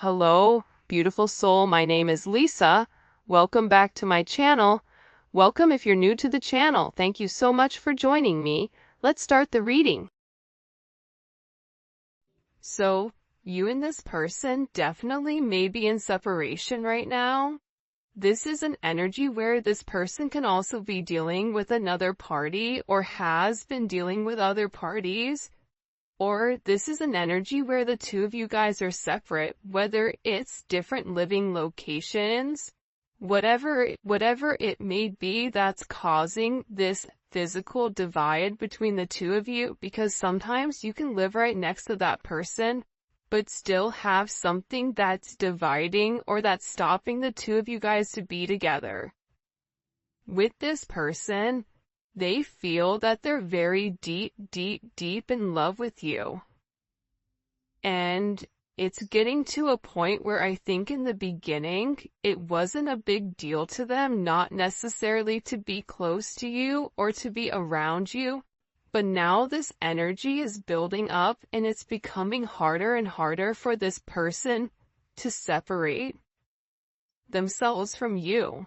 Hello, beautiful soul. My name is Lisa. Welcome back to my channel. Welcome if you're new to the channel. Thank you so much for joining me. Let's start the reading. So, you and this person definitely may be in separation right now. This is an energy where this person can also be dealing with another party or has been dealing with other parties. Or this is an energy where the two of you guys are separate, whether it's different living locations, whatever it may be that's causing this physical divide between the two of you, because sometimes you can live right next to that person, but still have something that's dividing or that's stopping the two of you guys to be together. With this person, they feel that they're very deep in love with you. And it's getting to a point where I think in the beginning, it wasn't a big deal to them, not necessarily to be close to you or to be around you. But now this energy is building up and it's becoming harder and harder for this person to separate themselves from you.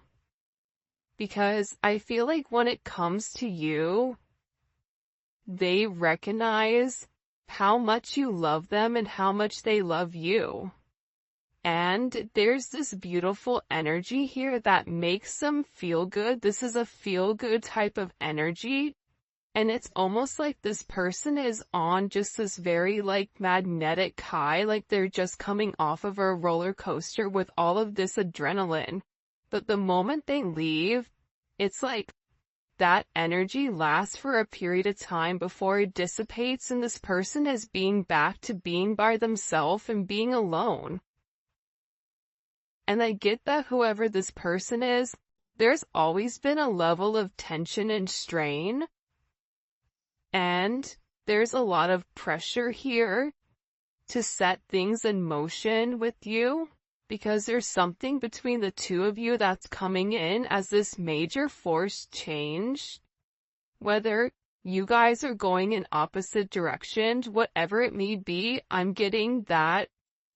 Because I feel like when it comes to you, they recognize how much you love them and how much they love you. And there's this beautiful energy here that makes them feel good. This is a feel-good type of energy. And it's almost like this person is on just this very magnetic high, like they're just coming off of a roller coaster with all of this adrenaline. But the moment they leave, it's like that energy lasts for a period of time before it dissipates and this person is being back to being by themselves and being alone. And I get that whoever this person is, there's always been a level of tension and strain. And there's a lot of pressure here to set things in motion with you. Because there's something between the two of you that's coming in as this major force change. Whether you guys are going in opposite directions, whatever it may be, I'm getting that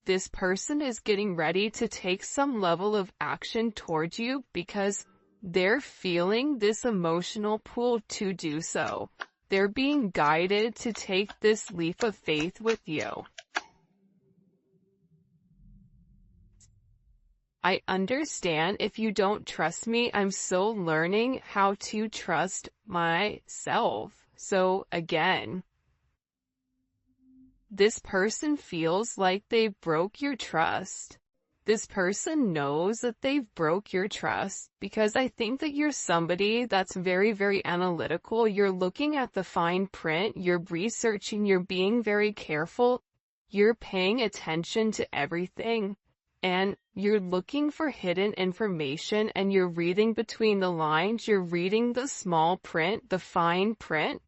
this person is getting ready to take some level of action towards you because they're feeling this emotional pull to do so. They're being guided to take this leap of faith with you. I understand if you don't trust me. I'm still learning how to trust myself. So again, this person feels like they broke your trust. This person knows that they've broke your trust because I think that you're somebody that's very, very analytical. You're looking at the fine print, you're researching, you're being very careful, you're paying attention to everything. And you're looking for hidden information and you're reading between the lines, you're reading the small print, the fine print.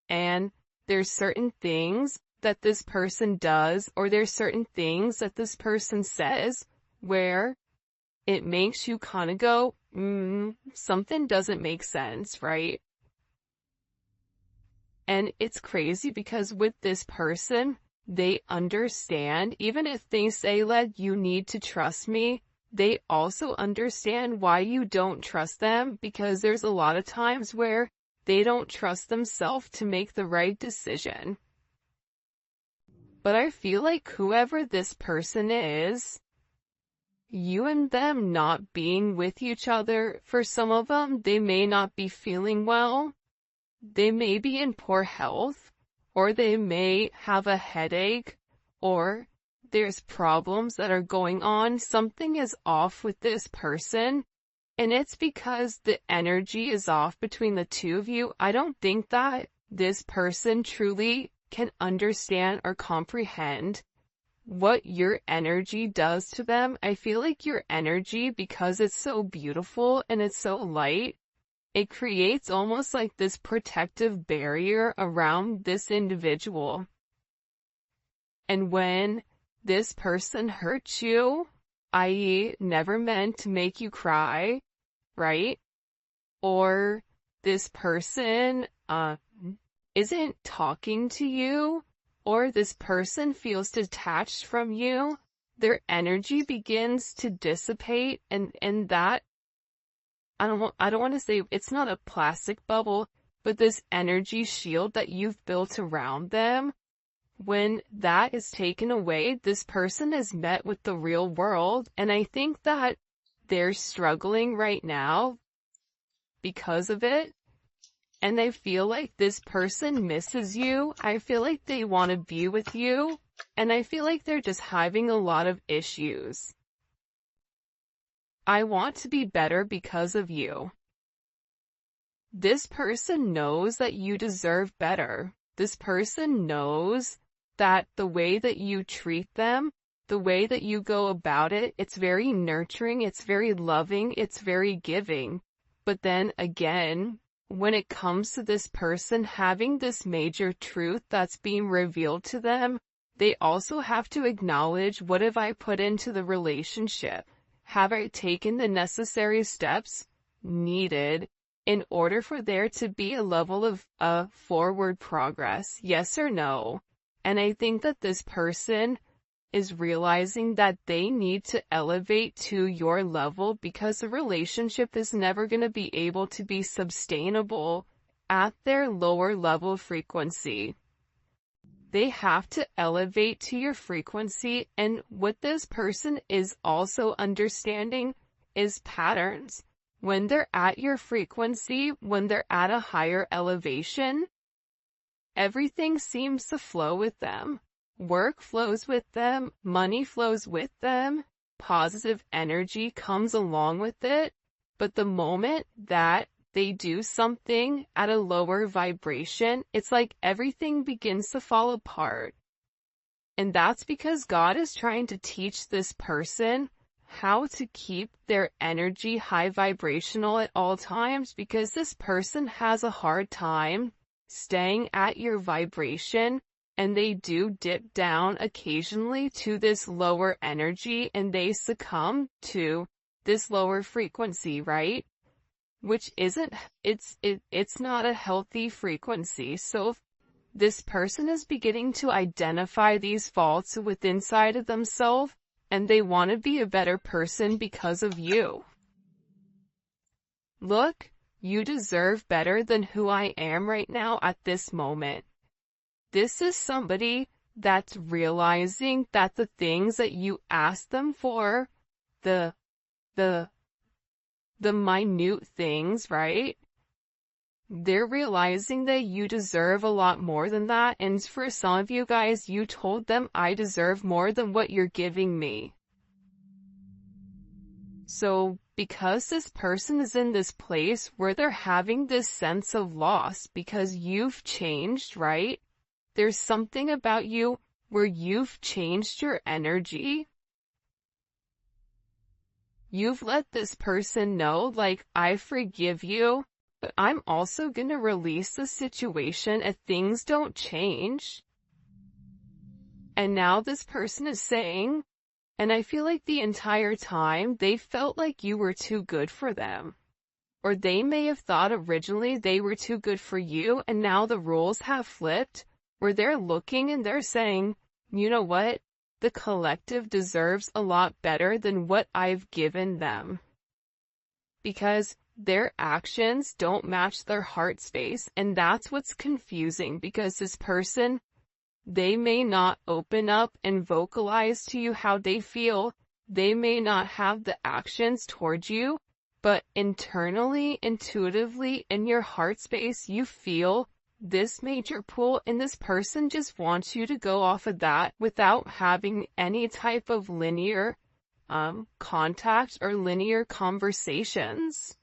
And there's certain things that this person does or there's certain things that this person says where it makes you kind of go, something doesn't make sense, right? And it's crazy because with this person, they understand, even if they say, you need to trust me, they also understand why you don't trust them because there's a lot of times where they don't trust themselves to make the right decision. But I feel like whoever this person is, you and them not being with each other, for some of them, they may not be feeling well, they may be in poor health, or they may have a headache, or there's problems that are going on. Something is off with this person, and it's because the energy is off between the two of you. I don't think that this person truly can understand or comprehend what your energy does to them. I feel like your energy, because it's so beautiful and it's so light, it creates almost like this protective barrier around this individual. And when this person hurts you, i.e. never meant to make you cry, right? Or this person isn't talking to you, or this person feels detached from you, their energy begins to dissipate, and that, I don't want to say it's not a plastic bubble, but this energy shield that you've built around them, when that is taken away, this person is met with the real world. And I think that they're struggling right now because of it. And I feel like this person misses you. I feel like they want to be with you. And I feel like they're just having a lot of issues. I want to be better because of you. This person knows that you deserve better. This person knows that the way that you treat them, the way that you go about it, it's very nurturing, it's very loving, it's very giving. But then again, when it comes to this person having this major truth that's being revealed to them, they also have to acknowledge, what have I put into the relationship? Have I taken the necessary steps needed in order for there to be a level of forward progress? Yes or no? And I think that this person is realizing that they need to elevate to your level, because the relationship is never going to be able to be sustainable at their lower level frequency. They have to elevate to your frequency, and what this person is also understanding is patterns. When they're at your frequency, when they're at a higher elevation, everything seems to flow with them. Work flows with them, money flows with them, positive energy comes along with it. But the moment that they do something at a lower vibration, it's like everything begins to fall apart. And that's because God is trying to teach this person how to keep their energy high vibrational at all times, because this person has a hard time staying at your vibration, and they do dip down occasionally to this lower energy, and they succumb to this lower frequency, right? Which isn't, it's not a healthy frequency. So if this person is beginning to identify these faults within inside of themselves, and they want to be a better person because of you. Look, you deserve better than who I am right now at this moment. This is somebody that's realizing that the things that you ask them for, the minute things, right? They're realizing that you deserve a lot more than that. And for some of you guys, you told them, I deserve more than what you're giving me. So because this person is in this place where they're having this sense of loss because you've changed, right? There's something about you where you've changed your energy. You've let this person know, like, I forgive you, but I'm also gonna release the situation if things don't change. And now this person is saying, and I feel like the entire time they felt like you were too good for them. Or they may have thought originally they were too good for you, and now the roles have flipped, where they're looking and they're saying, you know what? The collective deserves a lot better than what I've given them. Because their actions don't match their heart space, and that's what's confusing, because this person, they may not open up and vocalize to you how they feel. They may not have the actions towards you, but internally, intuitively, in your heart space, you feel this major pull, and this person just wants you to go off of that without having any type of linear contact or linear conversations.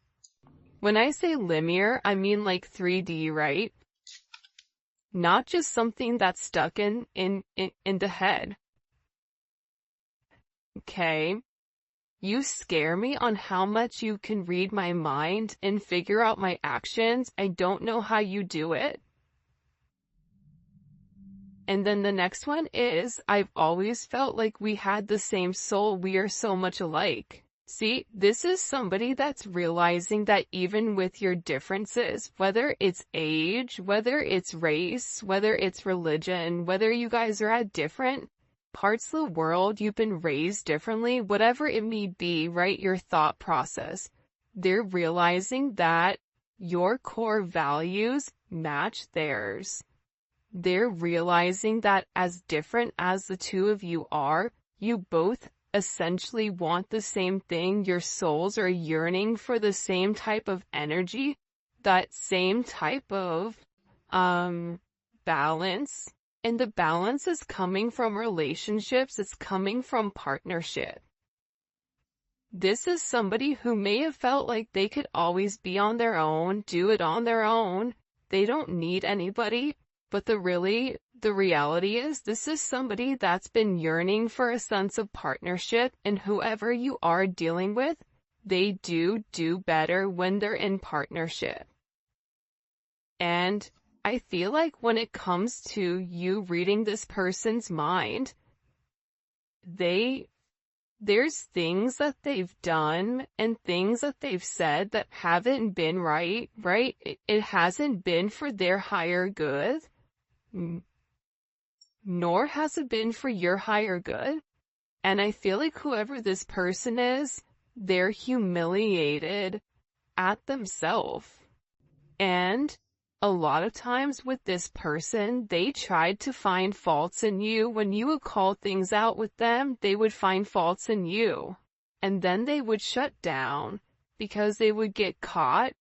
When I say linear, I mean like 3D, right? Not just something that's stuck in the head. Okay? You scare me on how much you can read my mind and figure out my actions. I don't know how you do it. And then the next one is, I've always felt like we had the same soul. We are so much alike. See, this is somebody that's realizing that even with your differences, whether it's age, whether it's race, whether it's religion, whether you guys are at different parts of the world you've been raised differently, whatever it may be, right? Your thought process. They're realizing that your core values match theirs. They're realizing that as different as the two of you are, you both essentially want the same thing. Your souls are yearning for the same type of energy, that same type of balance. And the balance is coming from relationships, it's coming from partnership. This is somebody who may have felt like they could always be on their own, do it on their own. They don't need anybody. But the reality is, this is somebody that's been yearning for a sense of partnership, and whoever you are dealing with, they do better when they're in partnership. And I feel like when it comes to you reading this person's mind, there's things that they've done and things that they've said that haven't been right? It hasn't been for their higher good. Nor has it been for your higher good. And I feel like whoever this person is, they're humiliated at themselves. And a lot of times with this person, they tried to find faults in you. When you would call things out with them, they would find faults in you. And then they would shut down because they would get caught,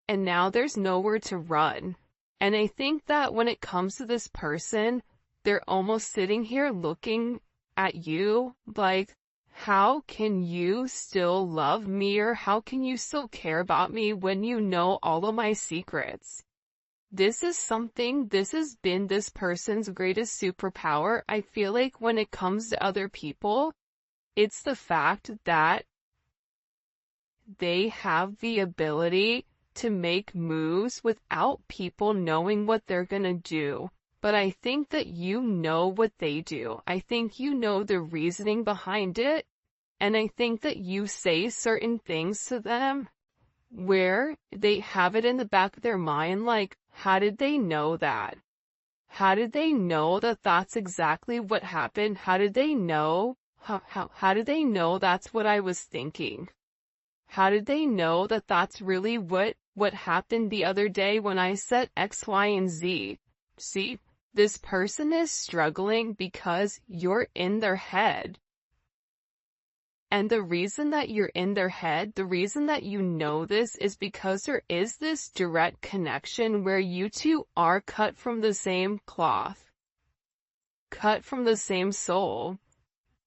and now there's nowhere to run. And I think that when it comes to this person, they're almost sitting here looking at you like, how can you still love me, or how can you still care about me when you know all of my secrets? This has been this person's greatest superpower. I feel like when it comes to other people, it's the fact that they have the ability to make moves without people knowing what they're gonna do. But I think that you know what they do. I think you know the reasoning behind it. And I think that you say certain things to them where they have it in the back of their mind, like, how did they know that? How did they know that that's exactly what happened? How did they know? How did they know that's what I was thinking? How did they know that that's really what happened the other day when I said X, Y, and Z? See, this person is struggling because you're in their head. And the reason that you're in their head, the reason that you know this, is because there is this direct connection where you two are cut from the same cloth, cut from the same soul.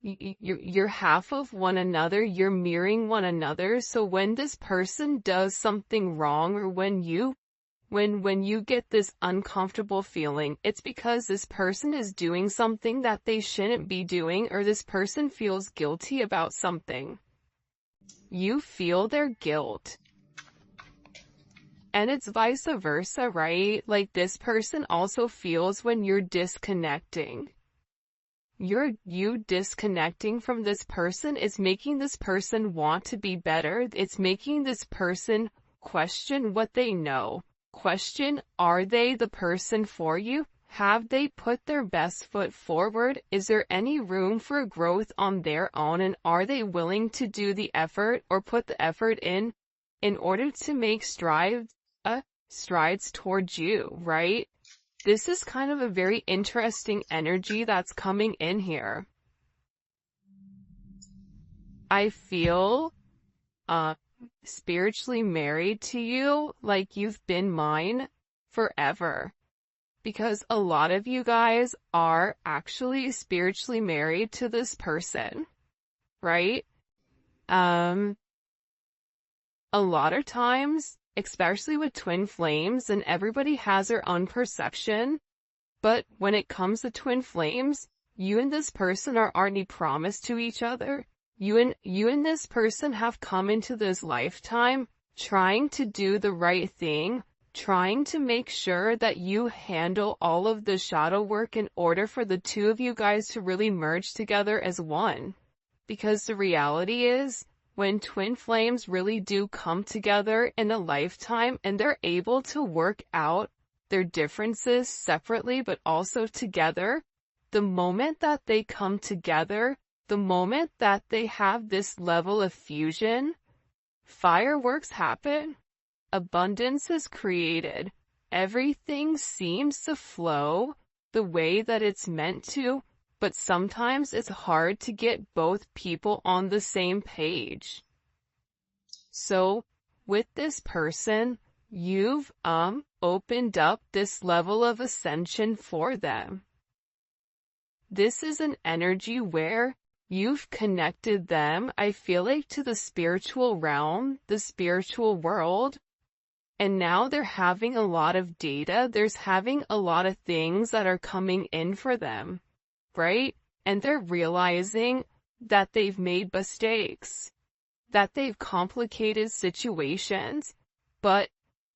You're half of one another, you're mirroring one another. So when this person does something wrong, or when you get this uncomfortable feeling, it's because this person is doing something that they shouldn't be doing, or this person feels guilty about something. You feel their guilt. And it's vice versa, right? Like, this person also feels when you're disconnecting. You disconnecting from this person is making this person want to be better. It's making this person question what they know. Question, are they the person for you? Have they put their best foot forward? Is there any room for growth on their own? And are they willing to do the effort, or put the effort in order to make strides towards you, right? This is kind of a very interesting energy that's coming in here. I feel spiritually married to you, like you've been mine forever. Because a lot of you guys are actually spiritually married to this person, right? A lot of times, especially with twin flames, and everybody has their own perception, but when it comes to twin flames, you and this person are already promised to each other. You and this person have come into this lifetime trying to do the right thing, trying to make sure that you handle all of the shadow work in order for the two of you guys to really merge together as one. Because the reality is, when twin flames really do come together in a lifetime and they're able to work out their differences separately but also together, the moment that they come together, the moment that they have this level of fusion, fireworks happen. Abundance is created. Everything seems to flow the way that it's meant to, but sometimes it's hard to get both people on the same page. So, with this person, you've opened up this level of ascension for them. This is an energy where you've connected them, I feel like, to the spiritual realm, the spiritual world. And now they're having a lot of data, there's having a lot of things that are coming in for them, right? And they're realizing that they've made mistakes, that they've complicated situations, but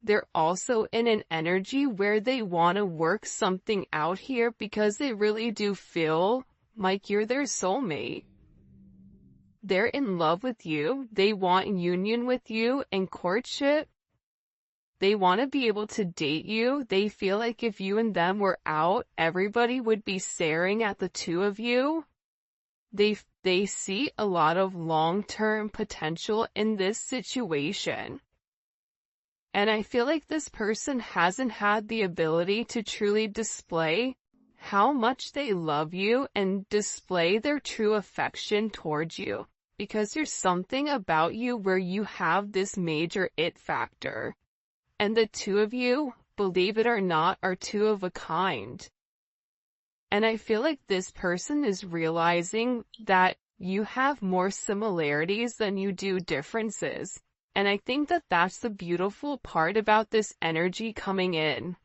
they're also in an energy where they want to work something out here because they really do feel like you're their soulmate. They're in love with you, they want union with you and courtship. They want to be able to date you. They feel like if you and them were out, everybody would be staring at the two of you. They see a lot of long-term potential in this situation. And I feel like this person hasn't had the ability to truly display how much they love you and display their true affection towards you. Because there's something about you where you have this major it factor. And the two of you, believe it or not, are two of a kind. And I feel like this person is realizing that you have more similarities than you do differences. And I think that that's the beautiful part about this energy coming in.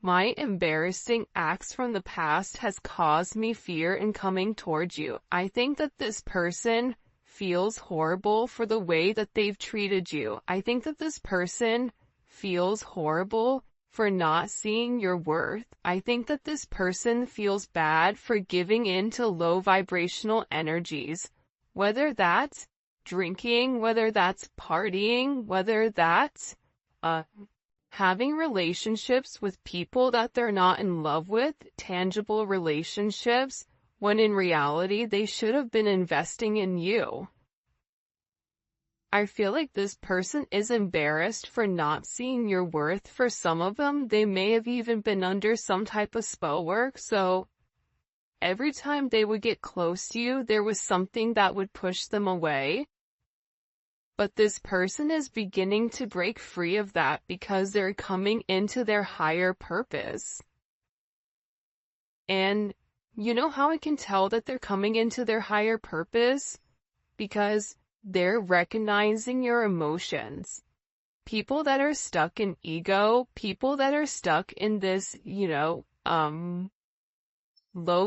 My embarrassing acts from the past has caused me fear in coming towards you. I think that this person feels horrible for the way that they've treated you. I think that this person feels horrible for not seeing your worth. I think that this person feels bad for giving in to low vibrational energies. Whether that's drinking, whether that's partying, whether that's having relationships with people that they're not in love with, tangible relationships, when in reality they should have been investing in you. I feel like this person is embarrassed for not seeing your worth. For some of them, they may have even been under some type of spell work, so every time they would get close to you, there was something that would push them away. But this person is beginning to break free of that because they're coming into their higher purpose. And you know how I can tell that they're coming into their higher purpose? Because they're recognizing your emotions. People that are stuck in ego, people that are stuck in this, low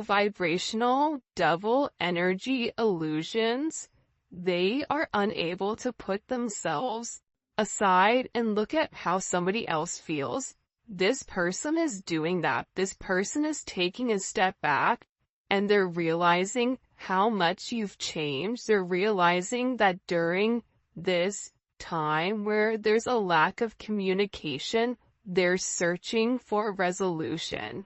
vibrational devil energy illusions, they are unable to put themselves aside and look at how somebody else feels. This person is doing that. This person is taking a step back and they're realizing how much you've changed. They're realizing that during this time where there's a lack of communication, they're searching for resolution.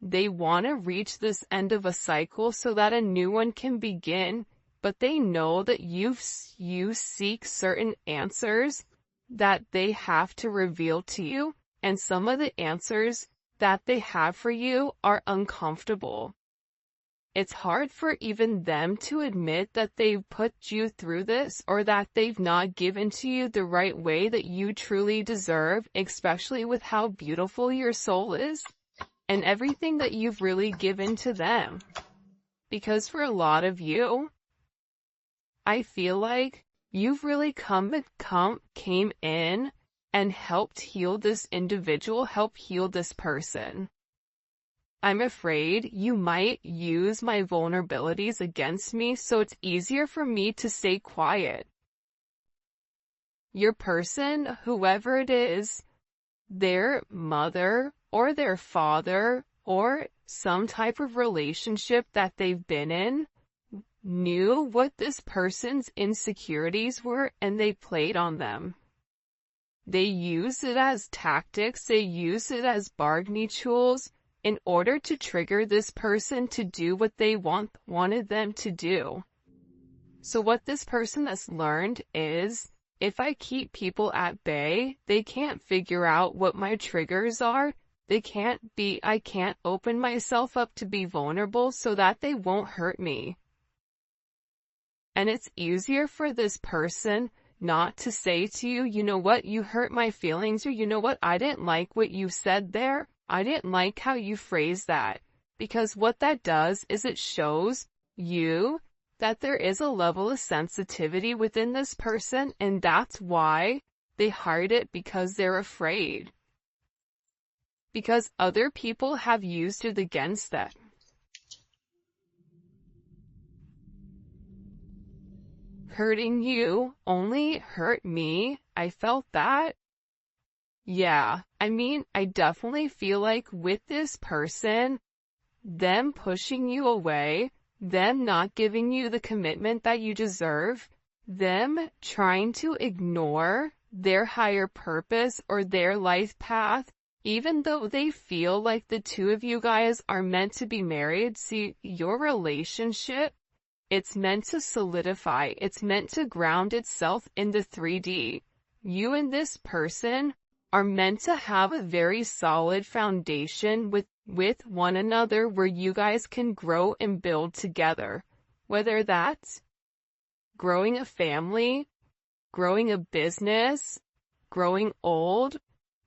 They want to reach this end of a cycle so that a new one can begin, but they know that you seek certain answers that they have to reveal to you, and some of the answers that they have for you are uncomfortable. It's hard for even them to admit that they've put you through this or that they've not given to you the right way that you truly deserve, especially with how beautiful your soul is and everything that you've really given to them. Because for a lot of you, I feel like you've really came in and helped heal this individual, help heal this person. I'm afraid you might use my vulnerabilities against me, so it's easier for me to stay quiet. Your person, whoever it is, their mother or their father or some type of relationship that they've been in, knew what this person's insecurities were and they played on them. They used it as tactics, they used it as bargaining tools in order to trigger this person to do what they wanted them to do. So what this person has learned is, if I keep people at bay, they can't figure out what my triggers are. I can't open myself up to be vulnerable so that they won't hurt me. And it's easier for this person not to say to you, you know what, you hurt my feelings, or you know what, I didn't like what you said there. I didn't like how you phrased that. Because what that does is it shows you that there is a level of sensitivity within this person, and that's why they hide it, because they're afraid. Because other people have used it against them. Hurting you only hurt me. I felt that. Yeah, I mean, I definitely feel like with this person, them pushing you away, them not giving you the commitment that you deserve, them trying to ignore their higher purpose or their life path, even though they feel like the two of you guys are meant to be married. See, your relationship, it's meant to solidify. It's meant to ground itself in the 3D. You and this person are meant to have a very solid foundation with one another where you guys can grow and build together. Whether that's growing a family, growing a business, growing old,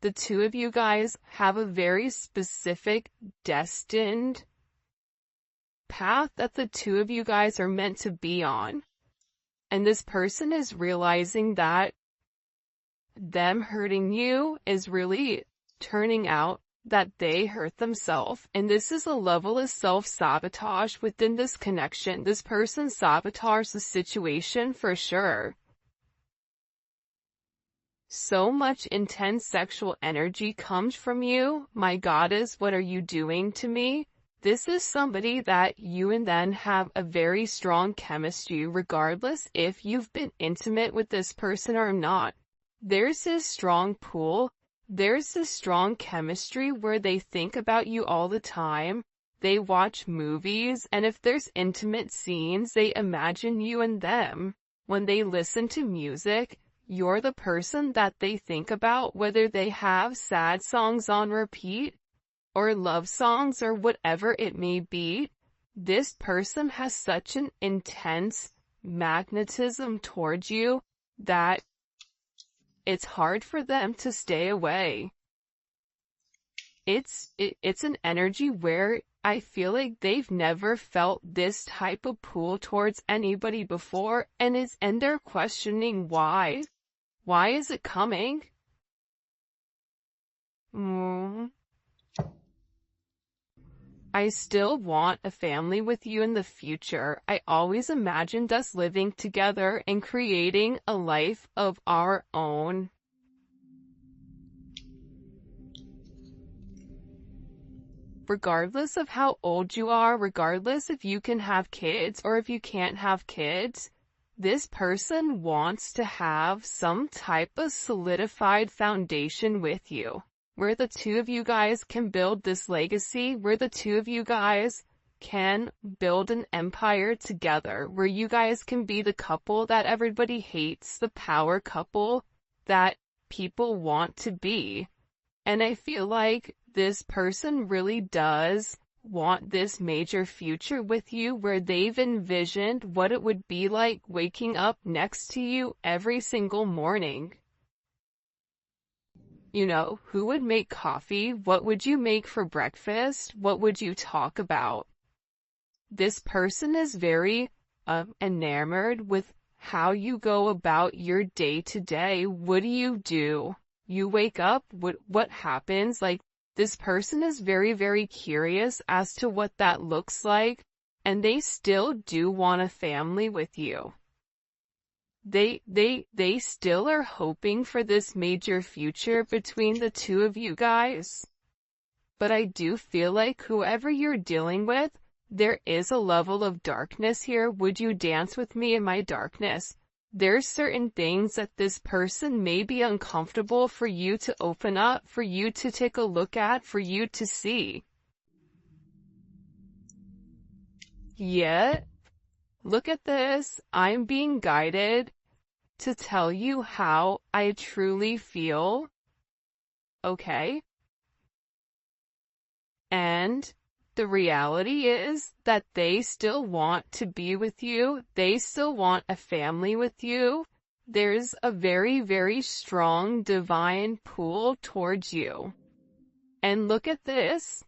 the two of you guys have a very specific, destined path that the two of you guys are meant to be on. And this person is realizing that them hurting you is really turning out that they hurt themselves. And this is a level of self-sabotage within this connection. This person sabotaged the situation for sure. So much intense sexual energy comes from you. My goddess, what are you doing to me? This is somebody that you and them have a very strong chemistry, regardless if you've been intimate with this person or not. There's this strong pull. There's this strong chemistry where they think about you all the time. They watch movies, and if there's intimate scenes, they imagine you and them. When they listen to music, you're the person that they think about, whether they have sad songs on repeat, or love songs, or whatever it may be. This person has such an intense magnetism towards you that it's hard for them to stay away. It's an energy where I feel like they've never felt this type of pull towards anybody before, and they're questioning why. Why is it coming? I still want a family with you in the future. I always imagined us living together and creating a life of our own. Regardless of how old you are, regardless if you can have kids or if you can't have kids, this person wants to have some type of solidified foundation with you, where the two of you guys can build this legacy, where the two of you guys can build an empire together, where you guys can be the couple that everybody hates, the power couple that people want to be. And I feel like this person really does want this major future with you, where they've envisioned what it would be like waking up next to you every single morning. You know, who would make coffee? What would you make for breakfast? What would you talk about? This person is very enamored with how you go about your day to day. What do? You wake up, what happens? Like, this person is very, very curious as to what that looks like, and they still do want a family with you. They still are hoping for this major future between the two of you guys. But I do feel like whoever you're dealing with, there is a level of darkness here. Would you dance with me in my darkness? There's certain things that this person may be uncomfortable for you to open up, for you to take a look at, for you to see. Yet, look at this. I'm being guided to tell you how I truly feel. Okay? And the reality is that they still want to be with you. They still want a family with you. There's a very, very strong divine pull towards you. And look at this.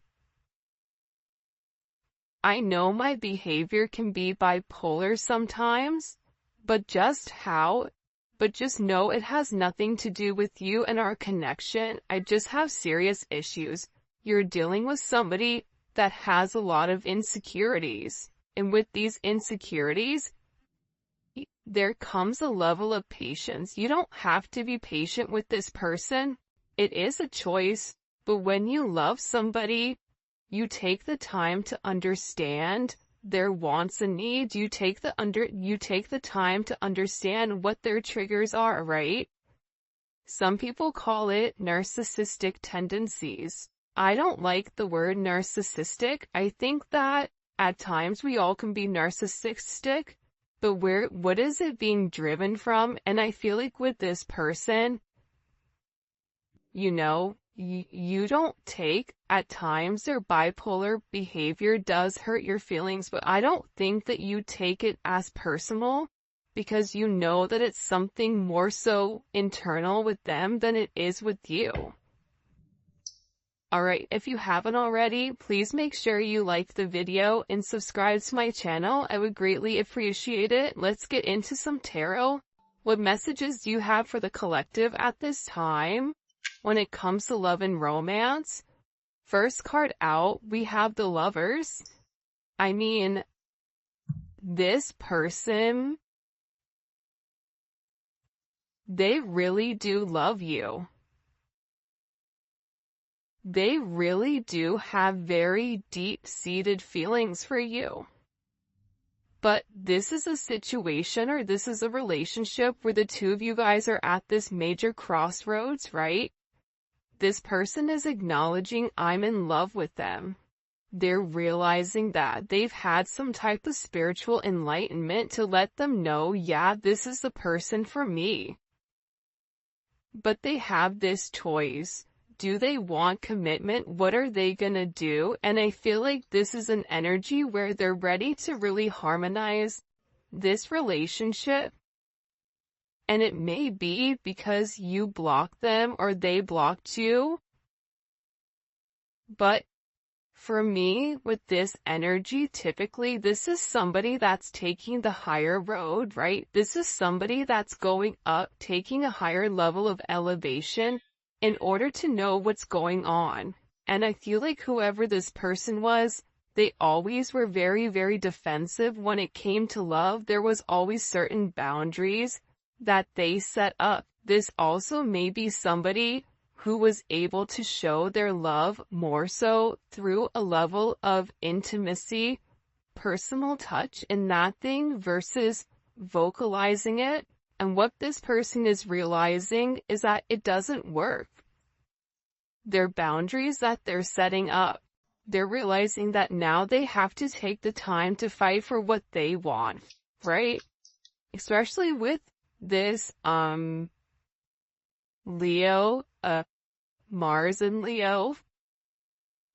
I know my behavior can be bipolar sometimes, but just know it has nothing to do with you and our connection. I just have serious issues. You're dealing with somebody that has a lot of insecurities. And with these insecurities, there comes a level of patience. You don't have to be patient with this person. It is a choice. But when you love somebody, you take the time to understand their wants and needs. You take the time to understand what their triggers are, right? Some people call it narcissistic tendencies. I don't like the word narcissistic. I think that at times we all can be narcissistic, but what is it being driven from? And I feel like with this person, you don't take, at times their bipolar behavior does hurt your feelings, but I don't think that you take it as personal because you know that it's something more so internal with them than it is with you. Alright, if you haven't already, please make sure you like the video and subscribe to my channel. I would greatly appreciate it. Let's get into some tarot. What messages do you have for the collective at this time when it comes to love and romance? First card out, we have the Lovers. I mean, this person, they really do love you. They really do have very deep-seated feelings for you. But this is a situation, or this is a relationship where the two of you guys are at this major crossroads, right? This person is acknowledging I'm in love with them. They're realizing that they've had some type of spiritual enlightenment to let them know, yeah, this is the person for me. But they have this choice. Do they want commitment? What are they gonna do? And I feel like this is an energy where they're ready to really harmonize this relationship. And it may be because you blocked them or they blocked you. But for me, with this energy, typically this is somebody that's taking the higher road, right? This is somebody that's going up, taking a higher level of elevation in order to know what's going on. And I feel like whoever this person was, they always were very, very defensive when it came to love. There was always certain boundaries that they set up. This also may be somebody who was able to show their love more so through a level of intimacy, personal touch in that thing versus vocalizing it. And what this person is realizing is that it doesn't work. Their boundaries that they're setting up, they're realizing that now they have to take the time to fight for what they want, right? Especially with this, Leo, Mars and Leo.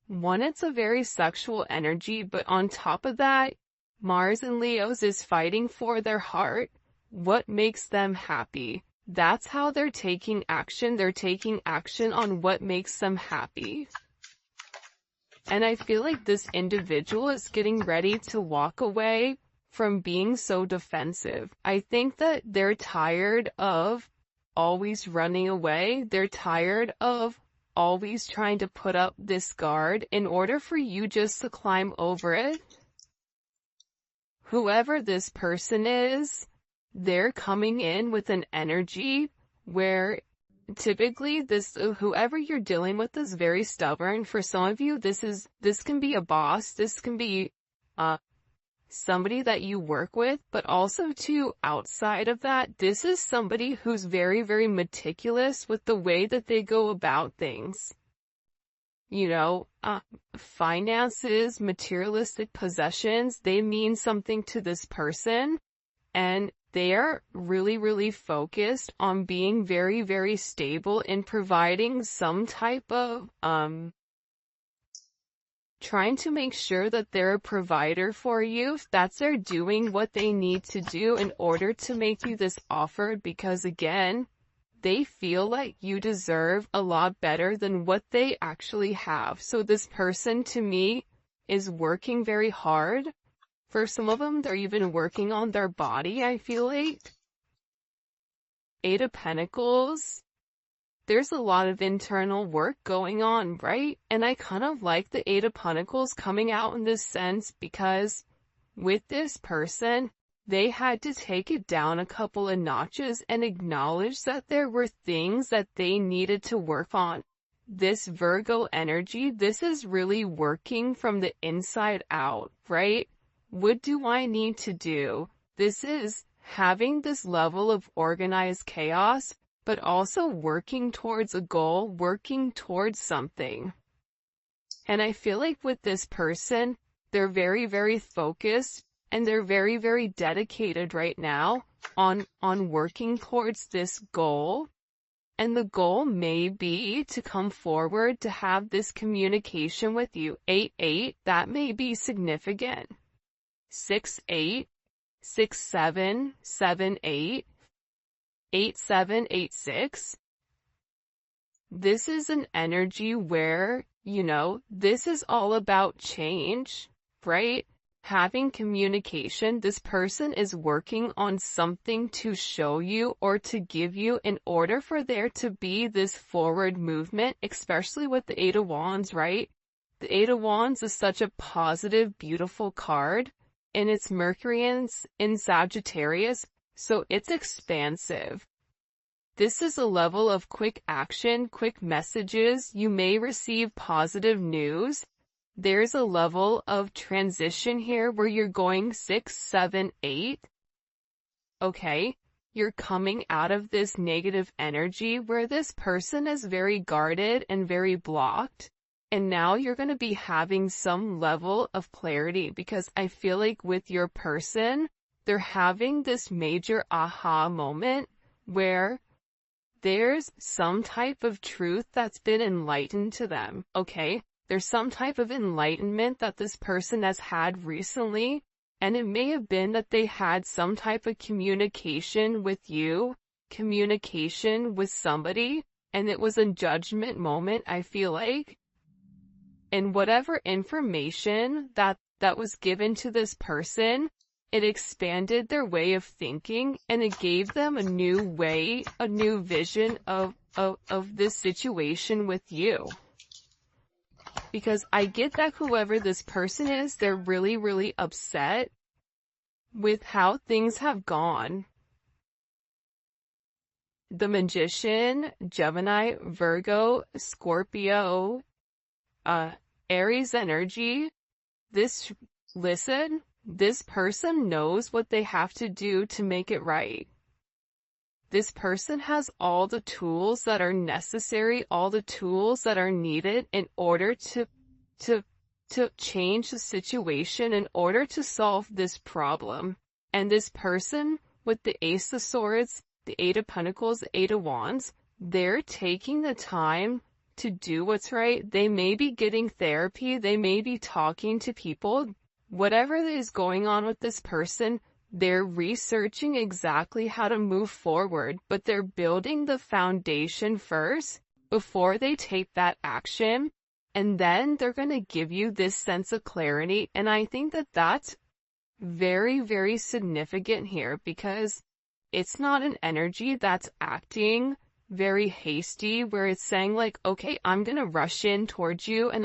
One, it's a very sexual energy, but on top of that, Mars and Leo's is fighting for their heart. What makes them happy? That's how they're taking action. They're taking action on what makes them happy. And I feel like this individual is getting ready to walk away from being so defensive. I think that they're tired of always running away. They're tired of always trying to put up this guard in order for you just to climb over it. Whoever this person is, they're coming in with an energy where typically whoever you're dealing with is very stubborn. For some of you, this can be a boss, this can be somebody that you work with, but also too, outside of that, this is somebody who's very, very meticulous with the way that they go about things. finances, materialistic possessions, they mean something to this person, and they are really, really focused on being very, very stable in providing some type of, trying to make sure that they're a provider for you. That's they're doing what they need to do in order to make you this offer, because again, they feel like you deserve a lot better than what they actually have. So this person, to me, is working very hard. For some of them, they're even working on their body, I feel like. Eight of Pentacles. There's a lot of internal work going on, right? And I kind of like the Eight of Pentacles coming out in this sense, because with this person, they had to take it down a couple of notches and acknowledge that there were things that they needed to work on. This Virgo energy, this is really working from the inside out, right? What do I need to do? This is having this level of organized chaos, but also working towards a goal, working towards something. And I feel like with this person, they're very, very focused, and they're very, very dedicated right now on working towards this goal. And the goal may be to come forward to have this communication with you. 8-8, that may be significant. 6-8, 6-7, 7-8. 8-7-8-6. This is an energy where, this is all about change, right? Having communication. This person is working on something to show you or to give you in order for there to be this forward movement, especially with the Eight of Wands, right? The Eight of Wands is such a positive, beautiful card, and it's Mercury in Sagittarius. So it's expansive. This is a level of quick action, quick messages. You may receive positive news. There's a level of transition here where you're going 6, 7, 8. Okay, you're coming out of this negative energy where this person is very guarded and very blocked. And now you're going to be having some level of clarity, because I feel like with your person, they're having this major aha moment where there's some type of truth that's been enlightened to them, okay? There's some type of enlightenment that this person has had recently, and it may have been that they had some type of communication with you, communication with somebody, and it was a judgment moment, I feel like. And whatever information that was given to this person, it expanded their way of thinking, and it gave them a new way, a new vision of this situation with you. Because I get that whoever this person is, they're really, really upset with how things have gone. The Magician, Gemini, Virgo, Scorpio, Aries energy. This person knows what they have to do to make it right. This person has all the tools that are necessary, all the tools that are needed in order to change the situation, in order to solve this problem. And this person with the Ace of Swords, the Eight of Pentacles, the Eight of Wands, they're taking the time to do what's right. They may be getting therapy, they may be talking to people. Whatever is going on with this person, they're researching exactly how to move forward, but they're building the foundation first before they take that action, and then they're going to give you this sense of clarity. And I think that that's very, very significant here, because it's not an energy that's acting very hasty, where it's saying like, okay, I'm going to rush in towards you and